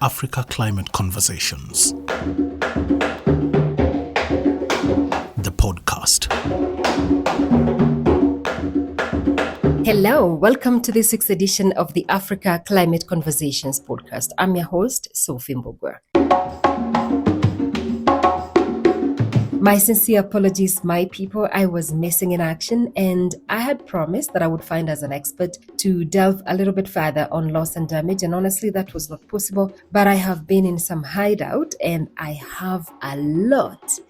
Africa Climate Conversations, the podcast. Hello, welcome to the 6th edition of the Africa Climate Conversations podcast. I'm your host, Sophie Mbugwa. My sincere apologies, my people. I was missing in action, and I had promised that I would find as an expert to delve a little bit further on loss and damage, and honestly, that was not possible. But I have been in some hideout, and I have a lot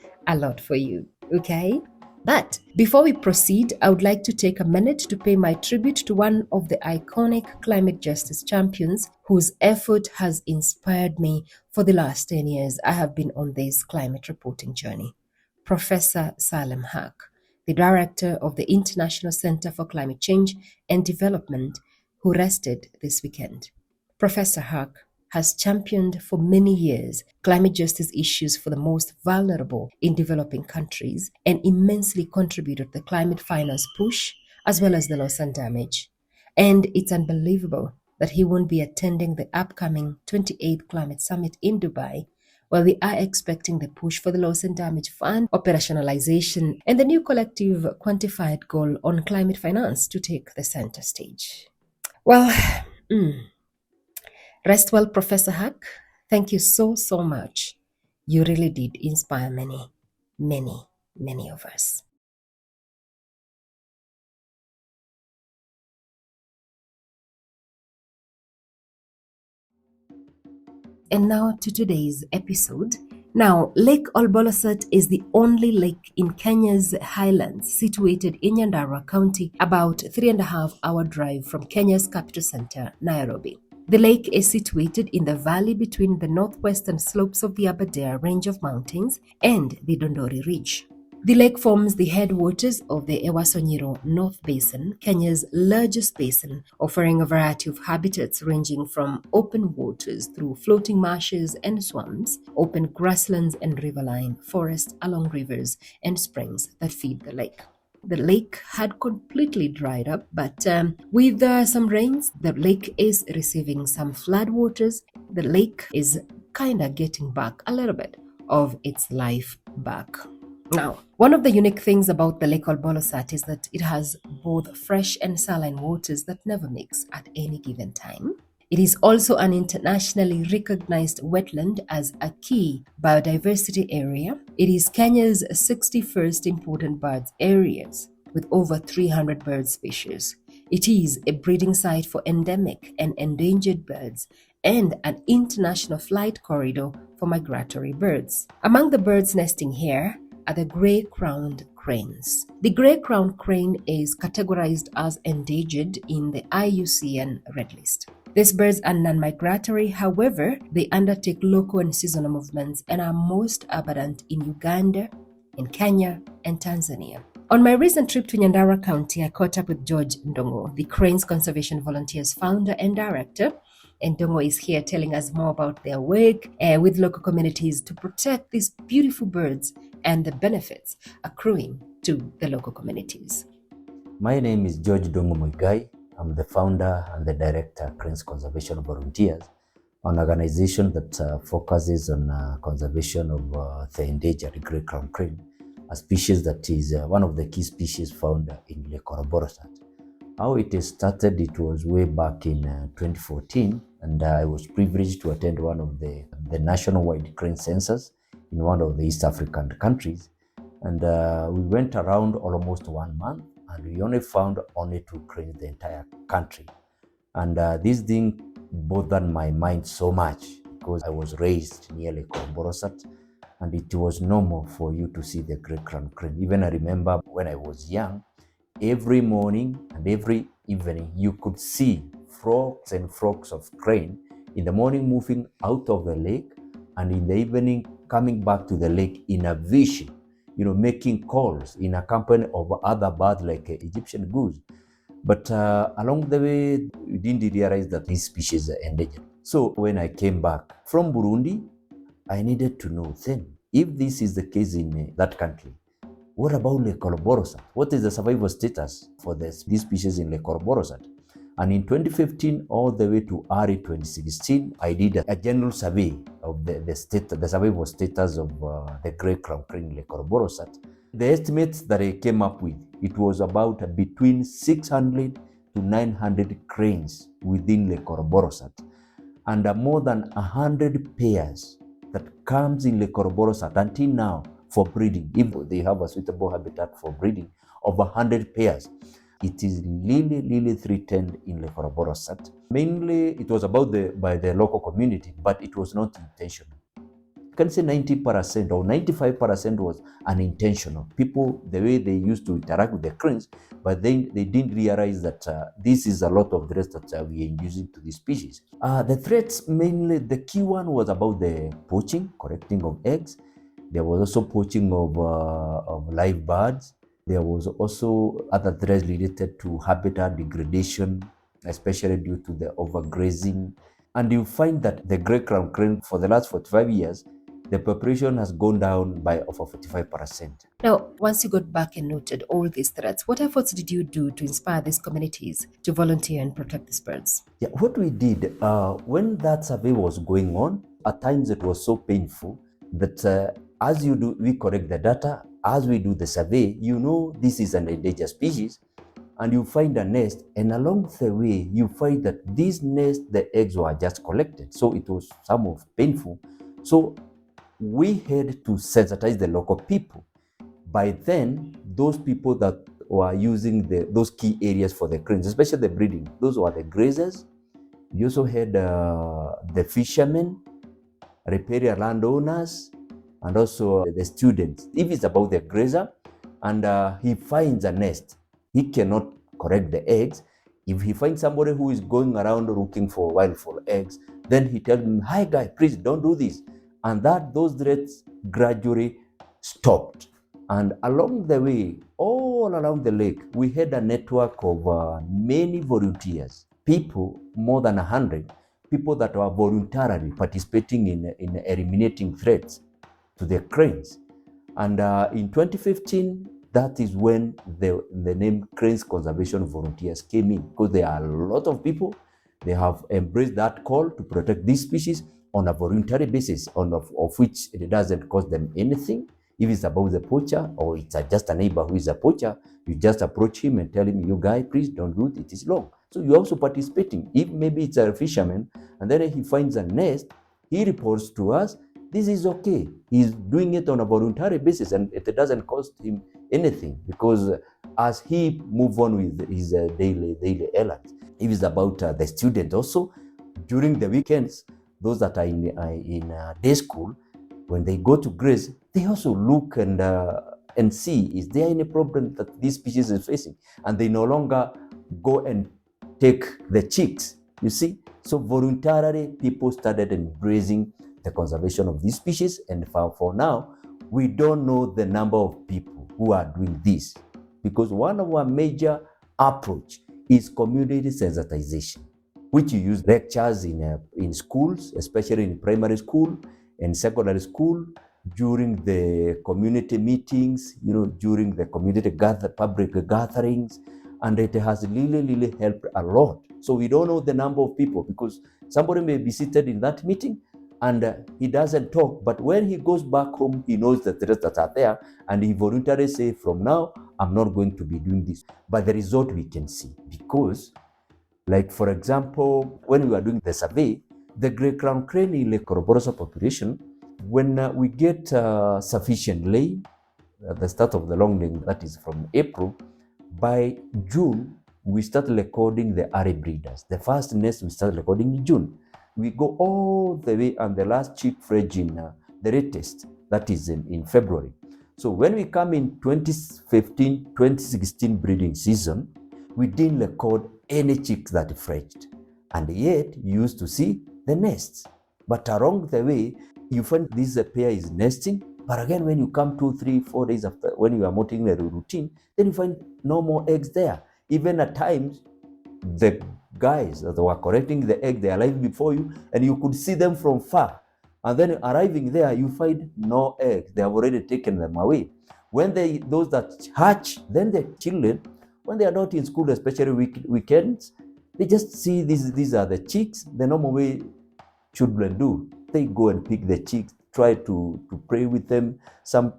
for you, okay? But before we proceed, I would like to take a minute to pay my tribute to one of the iconic climate justice champions whose effort has inspired me for the last 10 years I have been on this climate reporting journey. Professor Salim Haque, the director of the International Center for Climate Change and Development, who rested this weekend. Professor Haque has championed for many years climate justice issues for the most vulnerable in developing countries and immensely contributed to the climate finance push as well as the loss and damage. And it's unbelievable that he won't be attending the upcoming 28th Climate Summit in Dubai, while we are expecting the push for the loss and damage fund operationalization and the new collective quantified goal on climate finance to take the center stage. Well, rest well, Professor Haque. Thank you so much. You really did inspire many of us. And now to today's episode. Now, Lake Ol'Bolossat is the only lake in Kenya's highlands situated in Nyandarua County, about 3.5-hour drive from Kenya's capital center, Nairobi. The lake is situated in the valley between the northwestern slopes of the AberdareRange of mountains and the Dundori Ridge. The lake forms the headwaters of the Ewaso Ngiro North Basin, Kenya's largest basin, offering a variety of habitats ranging from open waters through floating marshes and swamps, open grasslands and riverine forests along rivers and springs that feed the lake. The lake had completely dried up, but with some rains, the lake is receiving some floodwaters. The lake is kind of getting back a little bit of its life back. Now, one of the unique things about the Lake Ol'Bolossat is that it has both fresh and saline waters that never mix at any given time. It is also an internationally recognized wetland as a key biodiversity area. It is Kenya's 61st important birds areas with over 300 bird species. It is a breeding site for endemic and endangered birds and an international flight corridor for migratory birds. Among the birds nesting here are the gray-crowned cranes. The gray-crowned crane is categorized as endangered in the IUCN Red List. These birds are non-migratory, however, they undertake local and seasonal movements and are most abundant in Uganda, in Kenya, and Tanzania. On my recent trip to Nyandarua County, I caught up with George Ndongo, the Cranes Conservation Volunteers founder and director. And Ndongo is here telling us more about their work with local communities to protect these beautiful birds and the benefits accruing to the local communities. My name is George Ndongo Muigai. I'm the founder and the director of Cranes Conservation Volunteers, an organization that focuses on conservation of the endangered gray-crowned crane, a species that is one of the key species found in Lake Ol'Bolossat. How it started, it was way back in 2014, and I was privileged to attend one of the nationwide crane census in one of the East African countries. And we went around almost 1 month, and we only found only 2 cranes the entire country. And this thing bothered my mind so much because I was raised near Lake Ol'Bolossat, and it was normal for you to see the gray-crowned crane. Even I remember when I was young, every morning and every evening you could see flocks and flocks of crane in the morning moving out of the lake, and in the evening coming back to the lake in a vision, making calls in a company of other birds like Egyptian goose. But along the way, we didn't realize that this species are endangered. So when I came back from Burundi, I needed to know then, if this is the case in that country, what about Lake Ol'Bolossat? What is the survival status for this species in Lake Ol'Bolossat? And in 2015 all the way to early 2016, I did a general survey of the state. The survey was status of the grey crown crane in Lake Ol'Bolossat. The estimates that I came up with, it was about between 600 to 900 cranes within Lake Ol'Bolossat, and more than 100 pairs that comes in Lake Ol'Bolossat until now for breeding. If they have a suitable habitat for breeding of 100 pairs. It is really threatened in Lake Ol'Bolossat. Mainly it was by the local community, but it was not intentional. You can say 90% or 95% was unintentional. People, the way they used to interact with the cranes, but then they didn't realize that this is a lot of threats that we are inducing to the species. The threats, mainly the key one was about the poaching, collecting of eggs. There was also poaching of live birds. There was also other threats related to habitat degradation, especially due to the overgrazing. And you find that the grey crown crane, for the last 45 years, the population has gone down by over 45%. Now, once you got back and noted all these threats, what efforts did you do to inspire these communities to volunteer and protect these birds? Yeah, what we did, when that survey was going on, at times it was so painful that as you do, we collect the data, as we do the survey, you know this is an endangered species, and you find a nest, and along the way, you find that this nest, the eggs were just collected. So it was somewhat painful. So we had to sensitize the local people. By then, those people that were using those key areas for the cranes, especially the breeding, those were the grazers. You also had the fishermen, riparian landowners, and also the students. If it's about the grazer and he finds a nest, he cannot collect the eggs. If he finds somebody who is going around looking for wildfowl eggs, then he tells him, "Hi guy, please don't do this." And those threats gradually stopped. And along the way, all around the lake, we had a network of many volunteers, people, more than 100, people that were voluntarily participating in eliminating threats to the cranes. And in 2015, that is when the name Cranes Conservation Volunteers came in, because there are a lot of people, they have embraced that call to protect these species on a voluntary basis, of which it doesn't cost them anything. If it's about the poacher, or it's just a neighbor who is a poacher, you just approach him and tell him, "You guy, please don't do it, it is wrong." So you're also participating. If maybe it's a fisherman, and then he finds a nest, he reports to us, this is okay. He's doing it on a voluntary basis, and it doesn't cost him anything, because as he move on with his daily errands. If it's about the student also, during the weekends, those that are in day school, when they go to graze, they also look and see, is there any problem that this species is facing? And they no longer go and take the chicks, you see? So voluntarily, people started embracing the conservation of these species, and for now, we don't know the number of people who are doing this, because one of our major approach is community sensitization, which you use lectures in schools, especially in primary school and secondary school, during the community meetings, during the community public gatherings, and it has really helped a lot. So we don't know the number of people, because somebody may be seated in that meeting and he doesn't talk, but when he goes back home, he knows the threats that are there, and he voluntarily say, "From now, I'm not going to be doing this." But the result we can see, because, like for example, when we were doing the survey, the grey crown crane in Lake Ol'Bolossat population, when we get sufficient laying at the start of the long laying, that is from April, by June, we start recording the early breeders. The first nest we start recording in June. We go all the way, and the last chick fledge in the latest, that is in February. So when we come in 2015-2016 breeding season, we didn't record any chicks that fledged. And yet, you used to see the nests. But along the way, you find this pair is nesting. But again, when you come 2, 3, 4 days after, when you are monitoring the routine, then you find no more eggs there. Even at times, the guys that were collecting the egg, they arrived before you, and you could see them from far. And then arriving there, you find no eggs. They have already taken them away. When those that hatch, then the children, when they are not in school, especially weekends, They just see these are the chicks. The normal way children do, they go and pick the chicks, try to play with them. Some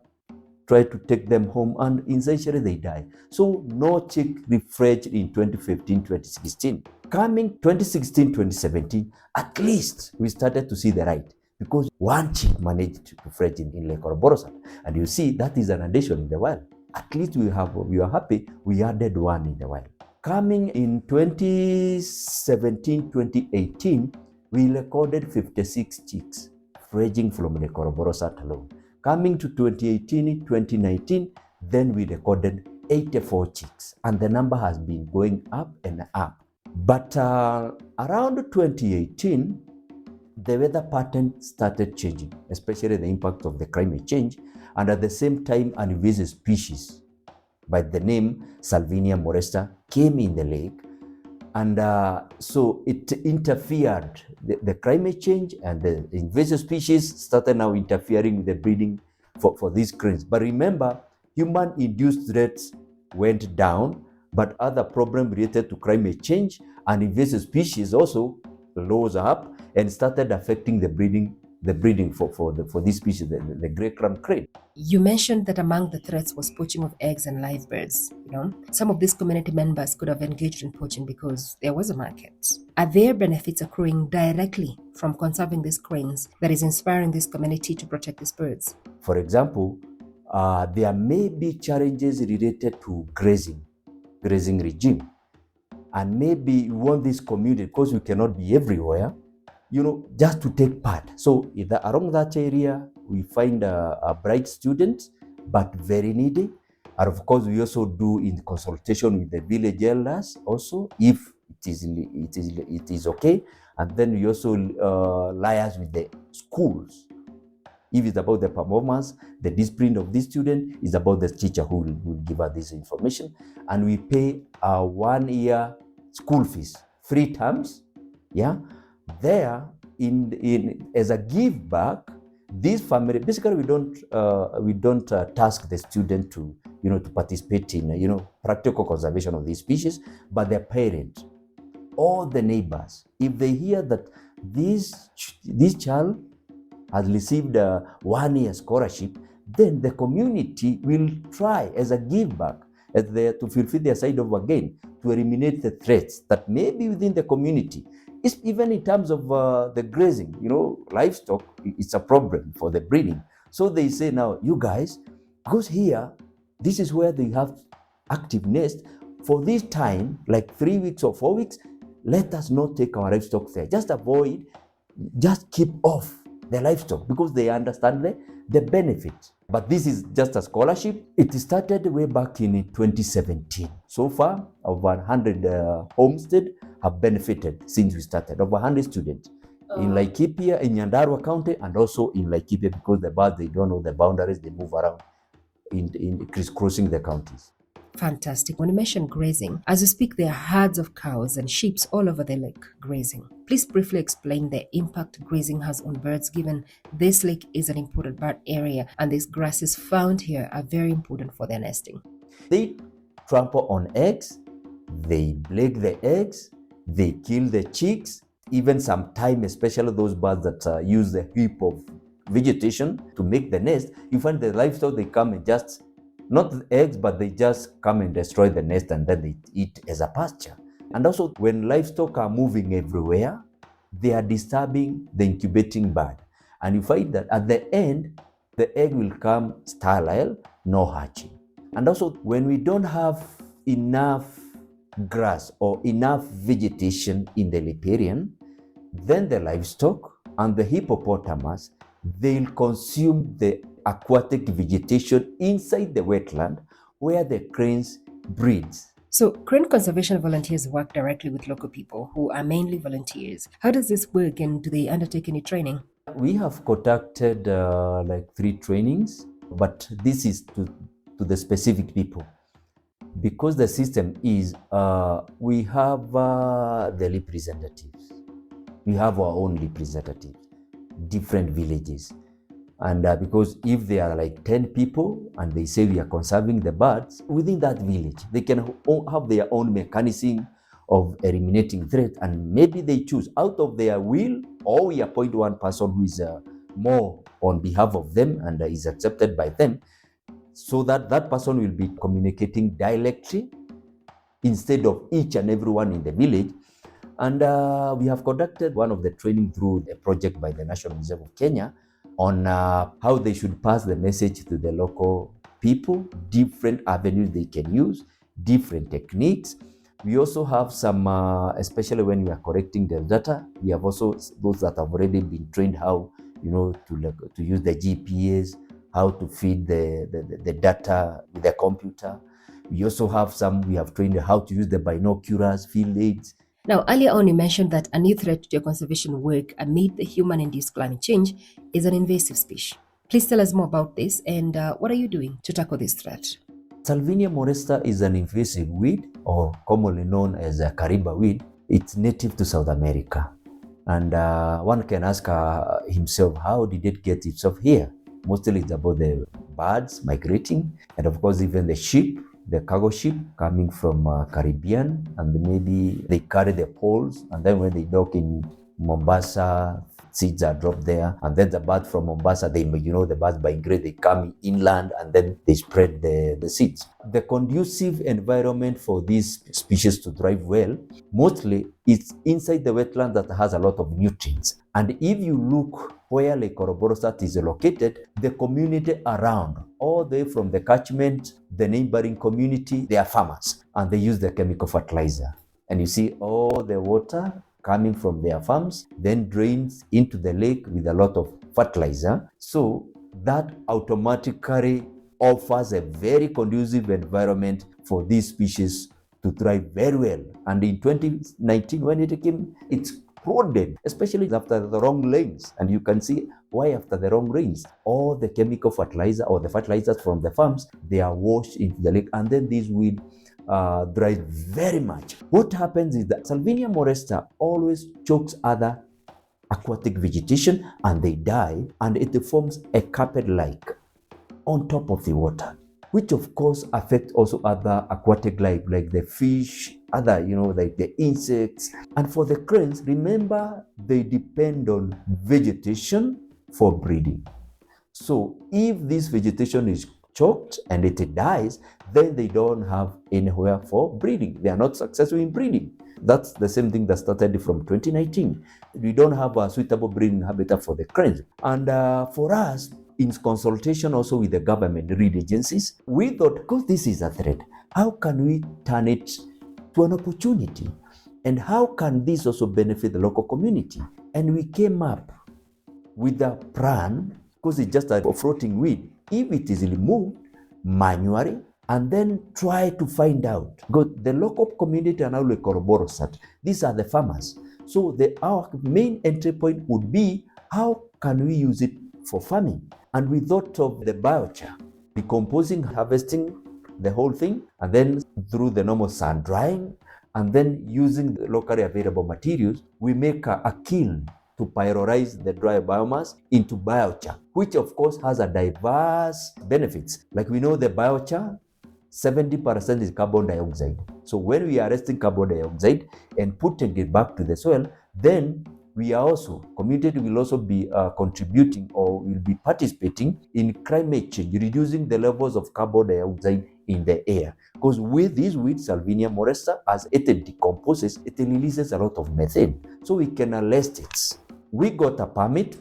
try to take them home, and essentially they die. So no chick refreshed in 2015, 2016. Coming 2016, 2017, at least we started to see the right, because one chick managed to fledge in Lake Ol'Bolossat. And you see, that is an addition in the wild. At least we are happy we added one in the wild. Coming in 2017, 2018, we recorded 56 chicks fledging from Lake Ol'Bolossat alone. Coming to 2018, 2019, then we recorded 84 chicks, and the number has been going up and up. But around 2018, the weather pattern started changing, especially the impact of the climate change, and at the same time, an invasive species by the name Salvinia molesta came in the lake, and so it interfered. The climate change and the invasive species started now interfering with the breeding for these cranes. But remember, human-induced threats went down, but other problems related to climate change and invasive species also rose up and started affecting the breeding for this species, the grey-crowned crane. You mentioned that among the threats was poaching of eggs and live birds. Some of these community members could have engaged in poaching because there was a market. Are there benefits accruing directly from conserving these cranes that is inspiring this community to protect these birds? For example, there may be challenges related to grazing regime, and maybe you want this community, because we cannot be everywhere, just to take part. So along that area, we find a bright students, but very needy. And of course, we also do in consultation with the village elders also, if it is okay. And then we also liaise with the schools. If it's about the performance, the discipline of this student, is about the teacher who will give us this information. And we pay a 1 year school fees, 3 terms, yeah. There, in as a give back, this family, basically we don't task the student to participate in practical conservation of these species, but their parents, all the neighbors, if they hear that this child has received a 1 year scholarship, then the community will try as a give back, to fulfill their side of again, to eliminate the threats that may be within the community. It's even in terms of the grazing, livestock, it's a problem for the breeding. So they say now, you guys, because here, this is where they have active nest. For this time, like 3 weeks or 4 weeks, let us not take our livestock there. Just keep off the livestock, because they understand the benefit. But this is just a scholarship. It started way back in 2017. So far, over 100 homestead have benefited since we started. Over 100 students in Laikipia, in Nyandarua County, and also in Laikipia, because the birds, they don't know the boundaries, they move around in crisscrossing the counties. Fantastic. When you mention grazing, as you speak, there are herds of cows and sheep all over the lake grazing. Please briefly explain the impact grazing has on birds, given this lake is an important bird area and these grasses found here are very important for their nesting. They trample on eggs, they break the eggs, they kill the chicks. Even sometimes, especially those birds that use the heap of vegetation to make the nest, you find the livestock, they come and just, not the eggs, but they just come and destroy the nest, and then they eat as a pasture. And also, when livestock are moving everywhere, they are disturbing the incubating bird. And you find that at the end, the egg will come sterile, no hatching. And also, when we don't have enough grass or enough vegetation in the riparian, then the livestock and the hippopotamus, they'll consume the aquatic vegetation inside the wetland where the cranes breeds. So crane conservation volunteers work directly with local people who are mainly volunteers. How does this work, and do they undertake any training? We have conducted like 3 trainings, but this is to the specific people. Because the system is, we have the representatives. We have our own representatives, different villages. And because if there are like 10 people and they say we are conserving the birds, within that village, they can have their own mechanism of eliminating threat, and maybe they choose out of their will, or we appoint one person who is more on behalf of them and is accepted by them, so that that person will be communicating directly instead of each and everyone in the village. And we have conducted one of the training through a project by the National Museum of Kenya on how they should pass the message to the local people, different avenues they can use, different techniques. We also have some, especially when we are correcting the data, we have also those that have already been trained how, to use the GPS, how to feed the data with the computer. We also have some, we have trained how to use the binoculars, field aids. Now, earlier on, you mentioned that a new threat to your conservation work amid the human-induced climate change is an invasive species. Please tell us more about this and what are you doing to tackle this threat? Salvinia molesta is an invasive weed, or commonly known as a Kariba weed. It's native to South America. And one can ask himself, how did it get itself here? Mostly it's about the birds migrating, and of course even the sheep, the cargo ship coming from Caribbean, and maybe they carry the poles, and then when they dock in Mombasa, seeds are dropped there, and then the birds from Mombasa, the birds migrate, they come inland, and then they spread the seeds. The conducive environment for these species to thrive well, mostly it's inside the wetland that has a lot of nutrients. And if you look where Lake Ol'Bolossat is located, the community around, all the way from the catchment, the neighboring community, they are farmers, and they use the chemical fertilizer. And you see all the water coming from their farms, then drains into the lake with a lot of fertilizer. So that automatically offers a very conducive environment for these species to thrive very well. And in 2019, when it came, it's exploded, especially after the wrong rains. And you can see why after the wrong rains, all the chemical fertilizer or the fertilizers from the farms, they are washed into the lake, and then these weed dries very much. What happens is that Salvinia molesta always chokes other aquatic vegetation and they die, and it forms a carpet-like on top of the water, which of course affects also other aquatic life like the fish, other, like the insects. And for the cranes, remember, they depend on vegetation for breeding. So if this vegetation is choked and it dies, then they don't have anywhere for breeding. They are not successful in breeding. That's the same thing that started from 2019. We don't have a suitable breeding habitat for the cranes. And for us, in consultation also with the government reed agencies, we thought, because this is a threat, how can we turn it to an opportunity? And how can this also benefit the local community? And we came up with a plan, because it's just a floating weed. If it is removed manually, and then try to find out, because the local community are now Lake Ol'Bolossat, these are the farmers. So our main entry point would be, how can we use it for farming? And we thought of the biochar, decomposing, harvesting the whole thing, and then through the normal sun drying, and then using the locally available materials, we make a kiln to pyrolyze the dry biomass into biochar, which of course has a diverse benefits. Like we know the biochar, 70% is carbon dioxide. So when we are arresting carbon dioxide and putting it back to the soil, then we are also, community will also be contributing or will be participating in climate change, reducing the levels of carbon dioxide in the air. Because with this weed, Salvinia molesta, as it decomposes, it releases a lot of methane. So we can arrest it. We got a permit.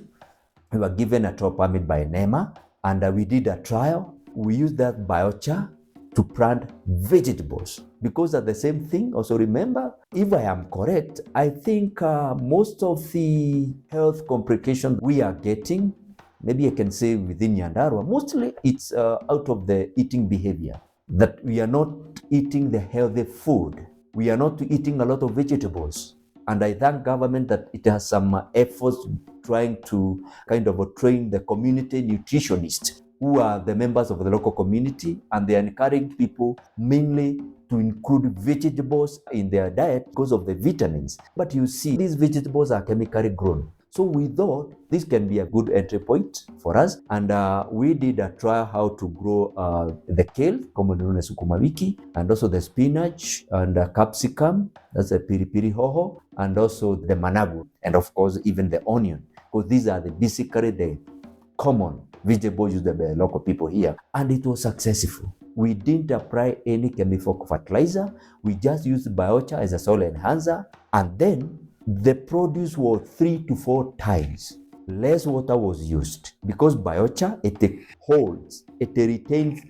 We were given a trial permit by NEMA, and we did a trial. We used that biochar to plant vegetables, because at the same thing, also remember, if I am correct, I think most of the health complications we are getting, maybe I can say within Nyandarua, mostly it's out of the eating behavior, that we are not eating the healthy food. We are not eating a lot of vegetables. And I thank government that it has some efforts trying to kind of train the community nutritionists, who are the members of the local community, and they are encouraging people mainly to include vegetables in their diet because of the vitamins. But you see, these vegetables are chemically grown. So we thought this can be a good entry point for us, and we did a trial how to grow the kale, commonly known as sukuma wiki, and also the spinach and capsicum, that's a piri hoho, and also the managu, and of course even the onion, because these are basically the common vegetables used by the local people here, and it was successful. We didn't apply any chemical fertilizer. We just used biochar as a soil enhancer, and then the produce was 3 to 4 times less water was used, because biochar, it holds, it retains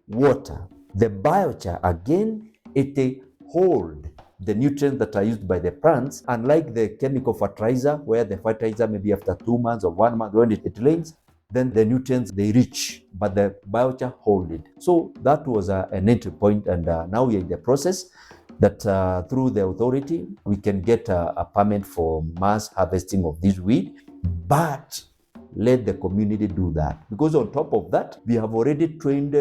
water. The biochar, again, it holds the nutrients that are used by the plants, unlike the chemical fertilizer, where the fertilizer maybe after 2 months or 1 month, when it rains, then the nutrients, they reach, but the biochar hold it. So that was an entry point, and now we are in the process that through the authority, we can get a permit for mass harvesting of this weed, but let the community do that. Because on top of that, we have already trained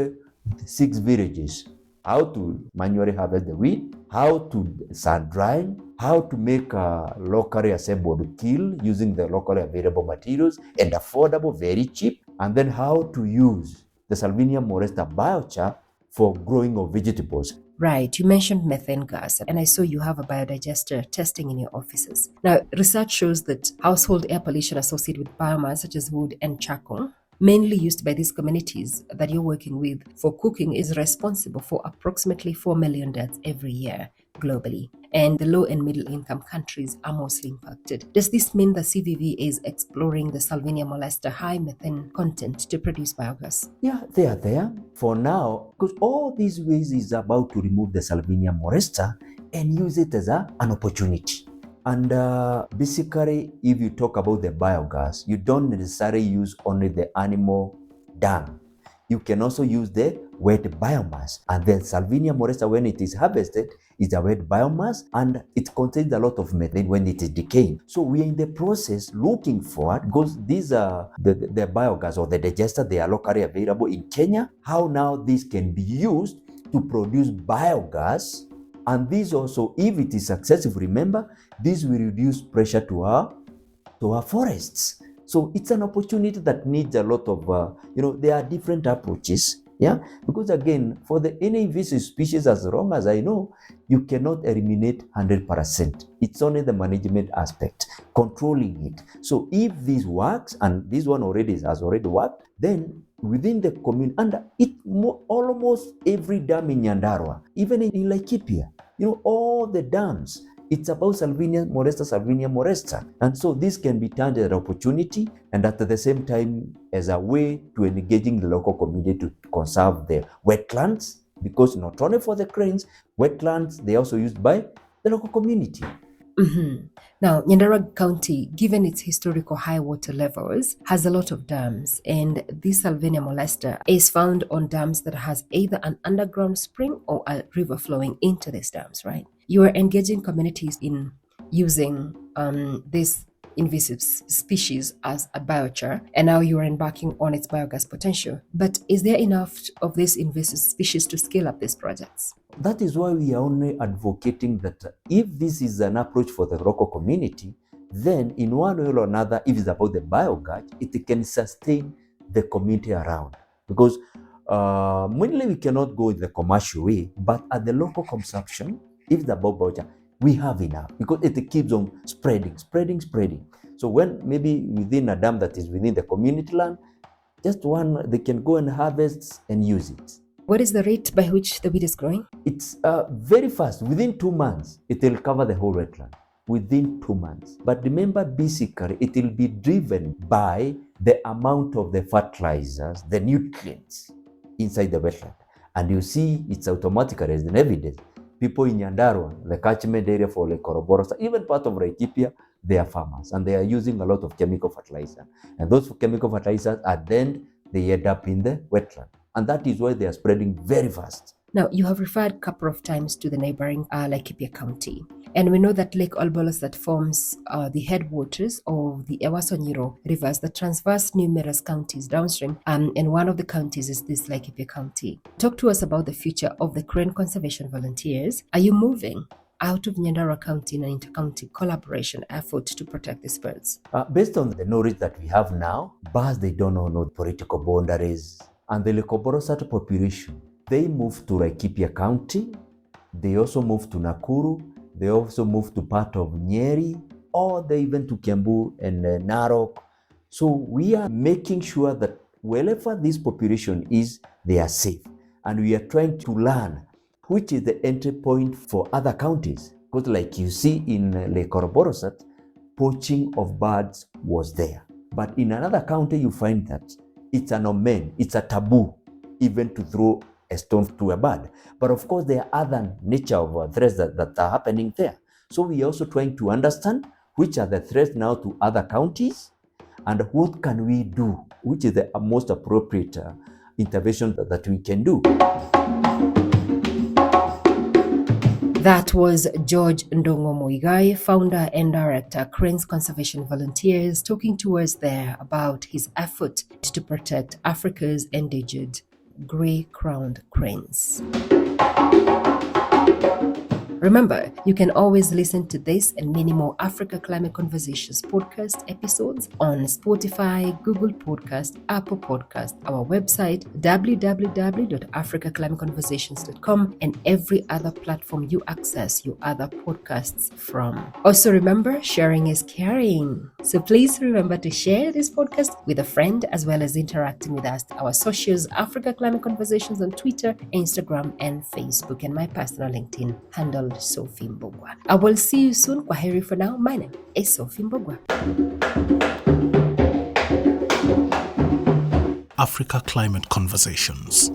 6 villages how to manually harvest the weed, how to sun dry, how to make a locally assembled kill using the locally available materials and affordable, very cheap, and then how to use the Salvinia molesta biochar for growing of vegetables. Right, you mentioned methane gas, and I saw you have a biodigester testing in your offices. Now, research shows that household air pollution associated with biomass such as wood and charcoal, mainly used by these communities that you're working with for cooking, is responsible for approximately 4 million deaths every year globally. And the low and middle income countries are mostly impacted. Does this mean that CVV is exploring the Salvinia molesta high methane content to produce biogas? Yeah, they are there for now, because all these ways is about to remove the Salvinia molesta and use it as an opportunity. And basically, if you talk about the biogas, you don't necessarily use only the animal dung. You can also use the wet biomass. And the Salvinia molesta, when it is harvested, is a wet biomass, and it contains a lot of methane when it is decaying. So we are in the process looking for, because these are the biogas or the digester, they are locally available in Kenya, how now this can be used to produce biogas. And this also, if it is successful, remember, this will reduce pressure to our forests. So it's an opportunity that needs a lot of, there are different approaches. Yeah, because again, for any invasive species, as long as I know, you cannot eliminate 100%. It's only the management aspect, controlling it. So if this works, and this one has already worked, then within the community, and almost every dam in Nyandarua, even in Laikipia, all the dams, it's about Salvinia molesta. And so this can be turned as an opportunity, and at the same time as a way to engaging the local community to conserve the wetlands, because not only for the cranes, wetlands, they are also used by the local community. Mm-hmm. Now, Nyandarua County, given its historical high water levels, has a lot of dams, and this Salvinia molesta is found on dams that has either an underground spring or a river flowing into these dams, right? You are engaging communities in using this invasive species as a biochar, and now you are embarking on its biogas potential. But is there enough of this invasive species to scale up these projects? That is why we are only advocating that if this is an approach for the local community, then in one way or another, if it's about the biogas, it can sustain the community around. Because mainly we cannot go the commercial way, but at the local consumption, if it's about biogas, we have enough, because it keeps on spreading. So when maybe within a dam that is within the community land, just one, they can go and harvest and use it. What is the rate by which the weed is growing? It's very fast. Within 2 months, it will cover the whole wetland. Within 2 months. But remember, basically, it will be driven by the amount of the fertilizers, the nutrients inside the wetland. And you see, it's automatically as an evidence. People in Nyandarua, the catchment area for Lake Ol'Bolossat, even part of Laikipia, they are farmers, and they are using a lot of chemical fertilizer. And those chemical fertilizers are then, they end up in the wetland. And that is why they are spreading very fast. Now, you have referred a couple of times to the neighboring Laikipia County. And we know that Lake Ol'Bolossat forms the headwaters of the Ewaso Ngiro rivers that traverse numerous counties downstream. And one of the counties is this Laikipia County. Talk to us about the future of the crane conservation volunteers. Are you moving out of Nyandarua County in an inter-county collaboration effort to protect these birds? Based on the knowledge that we have now, birds, they don't know political boundaries. And the Lake Ol'Bolossat population, they moved to Laikipia County, they also moved to Nakuru, they also moved to part of Nyeri, or they even to Kiambu and Narok. So we are making sure that wherever this population is, they are safe. And we are trying to learn which is the entry point for other counties. Because like you see in Lake Ol'Bolossat, poaching of birds was there. But in another county, you find that it's an omen, it's a taboo even to throw a stone to a bird. But of course, there are other nature of threats that are happening there. So we are also trying to understand which are the threats now to other counties and what can we do, which is the most appropriate intervention that we can do. That was George Ndongo Muigai, founder and director, Cranes Conservation Volunteers, talking to us there about his effort to protect Africa's endangered grey-crowned cranes. Remember, you can always listen to this and many more Africa Climate Conversations podcast episodes on Spotify, Google Podcast, Apple Podcast, our website, www.africaclimateconversations.com, and every other platform you access your other podcasts from. Also remember, sharing is caring. So please remember to share this podcast with a friend as well as interacting with us. Our socials, Africa Climate Conversations on Twitter, Instagram, and Facebook, and my personal LinkedIn handle Sophie Mbogwa. I will see you soon. Kwaheri for now. My name is Sophie Mbogwa. Africa Climate Conversations.